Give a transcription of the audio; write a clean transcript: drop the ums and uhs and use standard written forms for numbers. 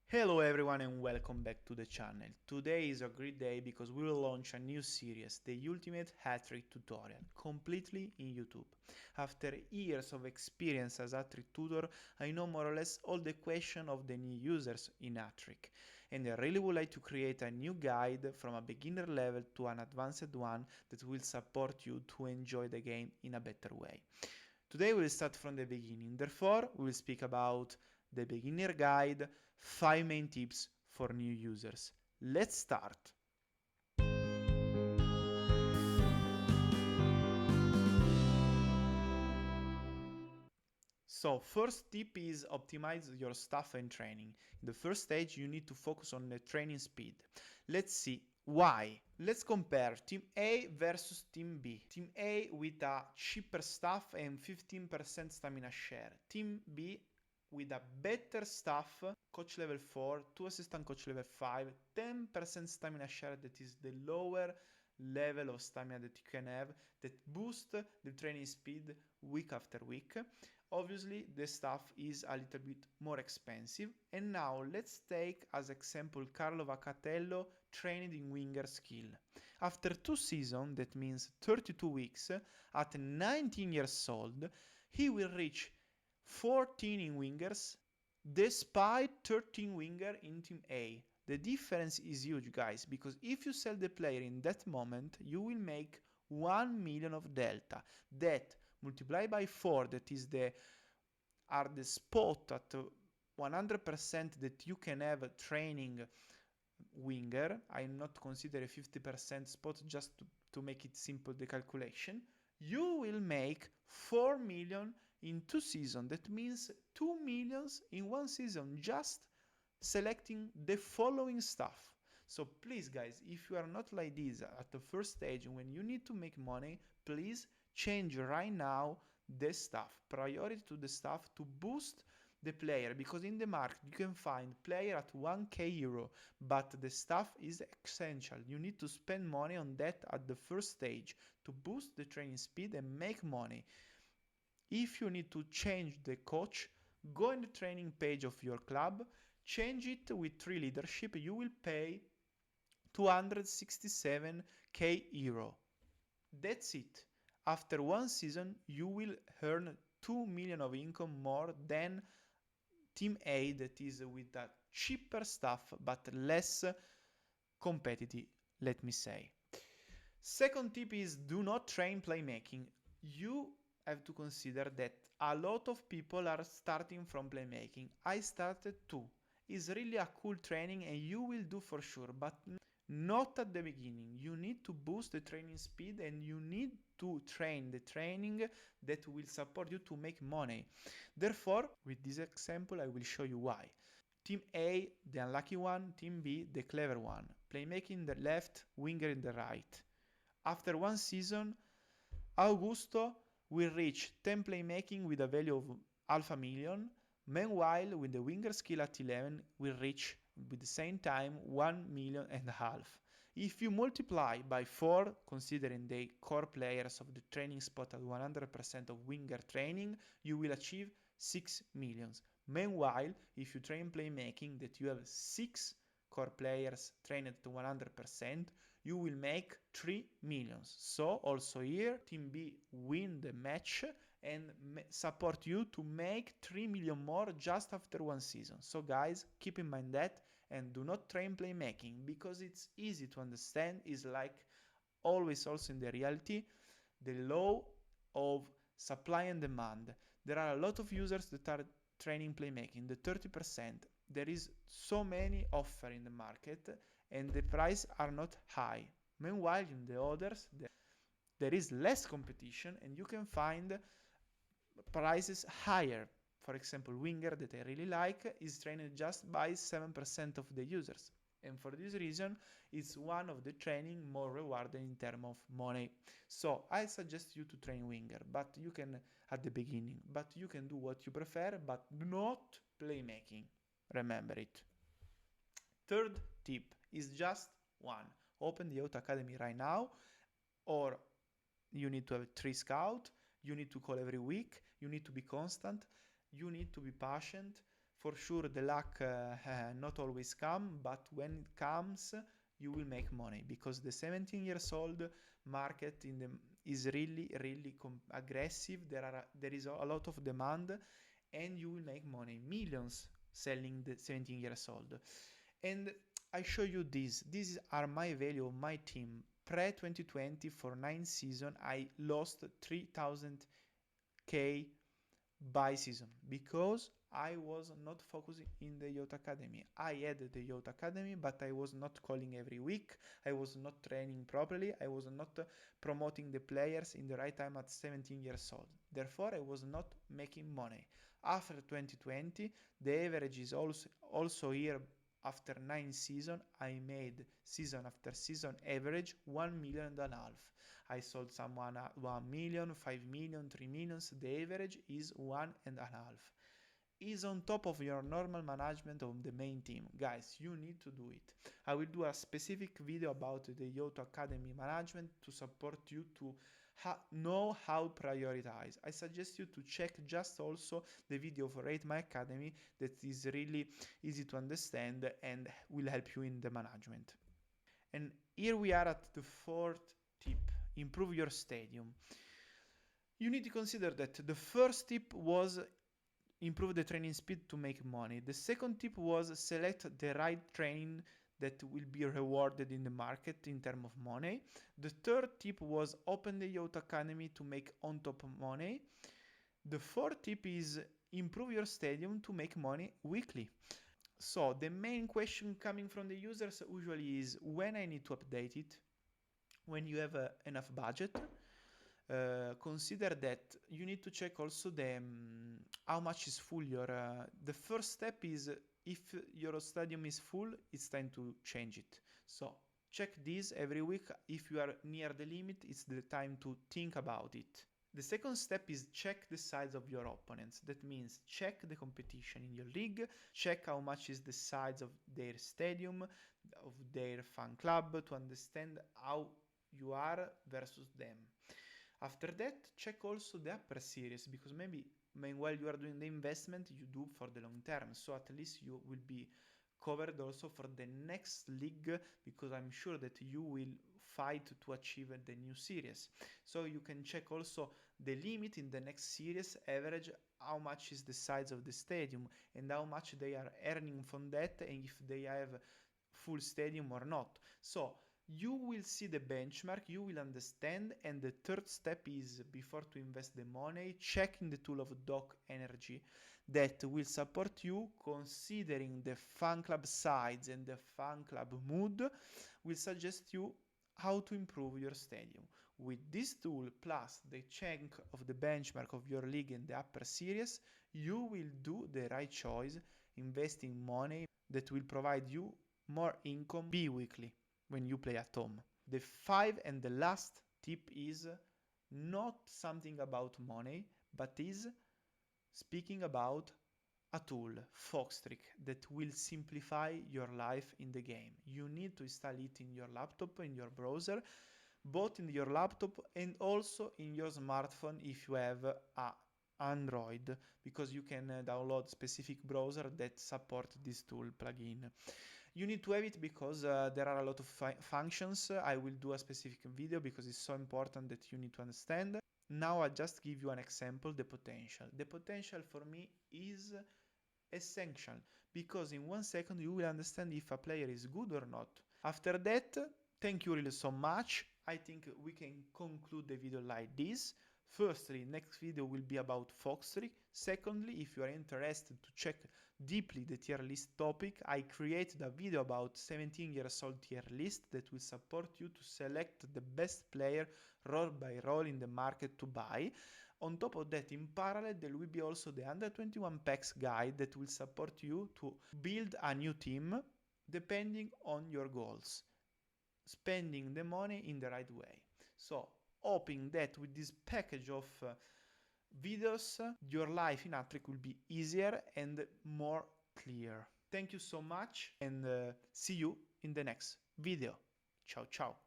Hello everyone and welcome back to the channel. Today is a great day because we will launch a new series, the Ultimate Hattrick Tutorial, completely in YouTube. After years of experience as Hattrick tutor, I know more or less all the questions of the new users in Hattrick, and I really would like to create a new guide from a beginner level to an advanced one that will support you to enjoy the game in a better way. Today we will start from the beginning, therefore we will speak about the beginner guide, 5 main tips for new users. Let's start! So first tip is optimize your stuff and training. In the first stage you need to focus on the training speed. Let's see why. Let's compare Team A versus Team B. Team A with a cheaper stuff and 15% stamina share. Team B with a better stuff, coach level 4, 2 assistant coach level 5, 10% stamina share, that is the lower level of stamina that you can have, that boost the training speed week after week. Obviously the stuff is a little bit more expensive. And now let's take as example Carlo Vacatello trained in winger skill. After 2 seasons, that means 32 weeks, at 19 years old, he will reach 14 in wingers despite 13 winger in Team A. The difference is huge, guys, because if you sell the player in that moment, you will make 1 million of delta. That multiplied by 4, that is the spot at 100% that you can have a training winger. I'm not considering 50% spot just to make it simple, the calculation. You will make 4 million in 2 seasons. That means 2 millions in 1 season just selecting the following stuff. So please guys, if you are not like this at the first stage when you need to make money, please change right now the stuff. Priority to the stuff to boost the player, because in the market you can find player at 1k euro, but the stuff is essential. You need to spend money on that at the first stage to boost the training speed and make money. If you need to change the coach, go in the training page of your club, change it with 3 leadership, you will pay 267k euro. That's it. After 1 season, you will earn 2 million of income more than Team A, that is with a cheaper stuff but less competitive, let me say. Second tip is do not train playmaking. You have to consider that a lot of people are starting from playmaking. I started too. It's really a cool training and you will do for sure, but not at the beginning. You need to boost the training speed and you need to train the training that will support you to make money. Therefore, with this example, I will show you why. Team A, the unlucky one. Team B, the clever one. Playmaking in the left, winger in the right. After 1 season, Augusto will reach 10 playmaking with a value of half a million. Meanwhile, with the winger skill at 11, will reach with the same time 1.5 million. If you multiply by 4, considering the core players of the training spot at 100% of winger training, you will achieve 6 millions. Meanwhile, if you train playmaking that you have 6 core players trained to 100%, you will make 3 millions. So also here, Team B win the match and support you to make 3 million more just after 1 season. So guys, keep in mind that and do not train playmaking because it's easy to understand. It's like always also in the reality, the law of supply and demand. There are a lot of users that are training playmaking, the 30%. There is so many offer in the market and the price are not high. Meanwhile, in the others, there is less competition and you can find prices higher. For example, winger that I really like is trained just by 7% of the users. And for this reason, it's one of the training more rewarding in terms of money. So I suggest you to train winger, but you can at the beginning, but you can do what you prefer, but not playmaking. Remember it. Third tip is just one. Open the Auto Academy right now, or you need to have 3 scouts, you need to call every week, you need to be constant, you need to be patient. For sure, the luck not always come, but when it comes, you will make money, because the 17 years old market is really aggressive. There is a lot of demand, and you will make money, millions, selling the 17 years old. And I show you this. These are my value of my team. Pre 2020, for 9 season, I lost 3000k by season, because I was not focusing in the Yacht Academy. I had the Yacht Academy, but I was not calling every week. I was not training properly. I was not promoting the players in the right time at 17 years old. Therefore, I was not making money. After 2020, the average is also here. After 9 seasons, I made season after season average 1.5 million. I sold someone at 1 million, 5 million, 3 millions. The average is 1.5. Is on top of your normal management of the main team. Guys, you need to do it. I will do a specific video about the Yacht Academy management to support you to know how to prioritize. I suggest you to check just also the video for Rate My Academy, that is really easy to understand and will help you in the management. And here we are at the fourth tip: improve your stadium. You need to consider that the first tip was improve the training speed to make money. The second tip was select the right training that will be rewarded in the market in terms of money. The third tip was open the Yacht Academy to make on top money. The fourth tip is improve your stadium to make money weekly. So the main question coming from the users usually is when I need to update it, when you have enough budget. Consider that you need to check also the how much is full your the first step is, if your stadium is full, it's time to change it. So check this every week. If you are near the limit, it's the time to think about it. The second step is check the size of your opponents. That means check the competition in your league, check how much is the size of their stadium, of their fan club, to understand how you are versus them. After that, check also the upper series, because maybe while you are doing the investment, you do for the long term. So at least you will be covered also for the next league, because I'm sure that you will fight to achieve the new series. So you can check also the limit in the next series, average, how much is the size of the stadium and how much they are earning from that, and if they have full stadium or not. So you will see the benchmark, you will understand. And the third step is, before to invest the money, checking the tool of Doc Energy that will support you, considering the fan club size and the fan club mood, will suggest you how to improve your stadium. With this tool plus the check of the benchmark of your league and the upper series, you will do the right choice, investing money that will provide you more income bi-weekly when you play at home. The 5th and the last tip is not something about money, but is speaking about a tool, Foxtrick, that will simplify your life in the game. You need to install it in your laptop, in your browser, both in your laptop and also in your smartphone if you have a Android, because you can download specific browser that support this tool plugin. You need to have it because there are a lot of functions. I will do a specific video because it's so important that you need to understand. Now I just give you an example, the potential. The potential for me is essential, because in 1 second you will understand if a player is good or not. After that, thank you really so much. I think we can conclude the video like this. Firstly, next video will be about Foxtrick. Secondly, if you are interested to check deeply the tier list topic, I created a video about 17 years old tier list that will support you to select the best player role by role in the market to buy. On top of that, in parallel, there will be also the under 21 packs guide that will support you to build a new team depending on your goals, spending the money in the right way. So, hoping that with this package of videos, your life in Hattrick will be easier and more clear. Thank you so much, and see you in the next video. Ciao, ciao.